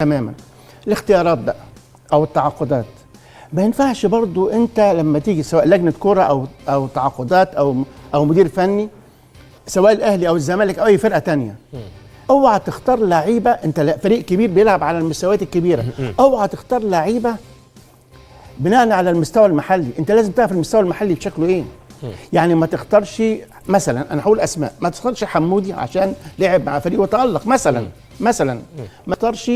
تماما. الاختيارات بقى او التعاقدات ما ينفعش برضو انت لما تيجي سواء لجنه كره او تعاقدات او مدير فني سواء الاهلي او الزمالك او اي فرقه تانية، اوعى تختار لعيبه. انت فريق كبير بيلعب على المستويات الكبيره، اوعى تختار لعيبه بناء على المستوى المحلي. انت لازم تعرف المستوى المحلي بشكله ايه. يعني ما تختارش مثلا، انا هقول اسماء، ما تختارش حمودي عشان لعب مع فريق وتألق مثلا. ما تختارش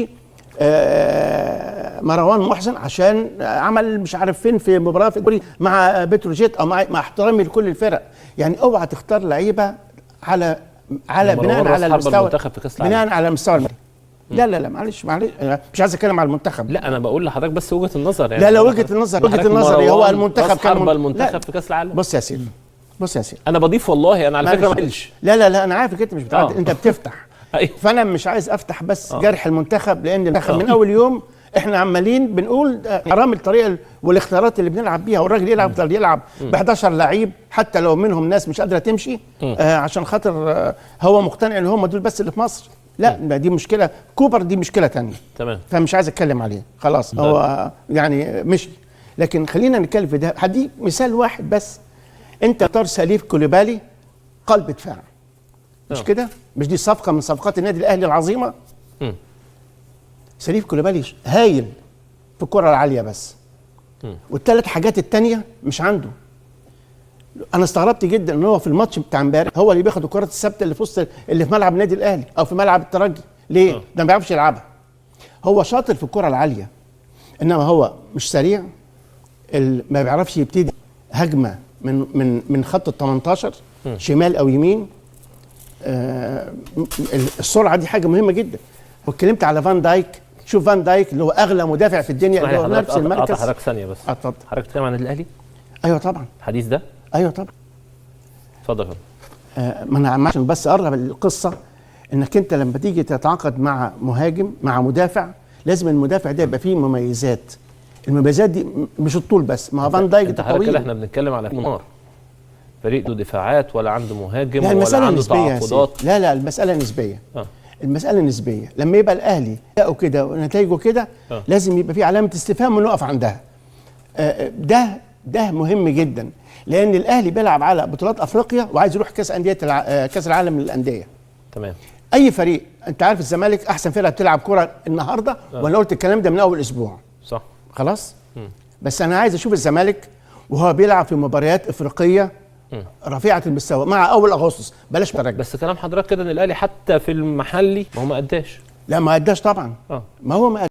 مروان محسن عشان عمل مش عارف فين في مباراه في الدوري مع بتروجيت او مع احترامي لكل الفرق. يعني اوعى تختار لعيبه على بناء على المستوى، بناء على المستوى المحلي. لا معلش مش عايز اتكلم على المنتخب. لا انا بقول لحضرتك بس وجهه النظر يعني. لا وجهه النظر هو المنتخب كان المنتخب في كاس العالم. بص يا سيدي انا بضيف والله، انا على فكره ما قلتش. لا انا عارف انت مش بتعدي، انت بتفتح. أيوة. فانا مش عايز افتح بس جرح المنتخب، لان المنتخب من اول يوم احنا عمالين بنقول حرام الطريقه والاختيارات اللي بنلعب بيها، والراجل يلعب ب 11 لعيب حتى لو منهم ناس مش قادره تمشي عشان خاطر هو مقتنع ان هم دول بس اللي في مصر. لا دي مشكله كوبر، دي مشكله ثانيه. تمام. فمش عايز اتكلم عليه خلاص. هو يعني مشي، لكن خلينا نتكلم في ده. هدي مثال واحد بس. انت اختار سليف كوليبالي قلب دفاع، مش كده؟ مش دي صفقه من صفقات النادي الاهلي العظيمه؟ سليف كوليبالي هايل في الكره العاليه بس، والثلاث حاجات الثانيه مش عنده. انا استغربت جدا ان هو في الماتش بتاع امبارح هو اللي بياخد الكرات الثابته اللي في وسط اللي في ملعب النادي الاهلي او في ملعب الترجي. ليه؟ ده ما بيعرفش يلعبها. هو شاطر في الكره العاليه انما هو مش سريع، ما بيعرفش يبتدي هجمه من خط ال 18 شمال او يمين. السرعه دي حاجه مهمه جدا. واتكلمت على فان دايك. شوف فان دايك اللي هو اغلى مدافع في الدنيا، اللي هو نفس المركز. حضرتك ثانيه بس. اتفضل. حضرتك بتتكلم عن النادي الاهلي؟ ايوه طبعا. الحديث ده؟ ايوه طبعا. اتفضل. ما انا عشان بس اقرب القصه، انك انت لما تيجي تتعاقد مع مهاجم مع مدافع لازم المدافع ده يبقى فيه مميزات. المميزات دي مش الطول بس، ما فان دايك ده طويل. احنا بنتكلم على منار فريق له دفاعات ولا عنده مهاجم ولا عنده تعاقدات. لا المساله نسبيه. المساله نسبيه. لما يبقى الاهلي اداؤه كده ونتائجه كده لازم يبقى في علامه استفهام ونقف عندها. ده مهم جدا، لان الاهلي بيلعب على بطولات افريقيا وعايز يروح كاس العالم للانديه. تمام. اي فريق، انت عارف الزمالك احسن فرقه بتلعب كره النهارده، وانا قلت الكلام ده من اول اسبوع. صح. خلاص. بس انا عايز اشوف الزمالك وهو بيلعب في مباريات افريقيه رفيعه المستوى مع اول اغسطس. بلاش ترجع. بس كلام حضرتك كده ان الاهلي حتى في المحلي ما هو ما اداش. لا ما اداش طبعا. ما هو ما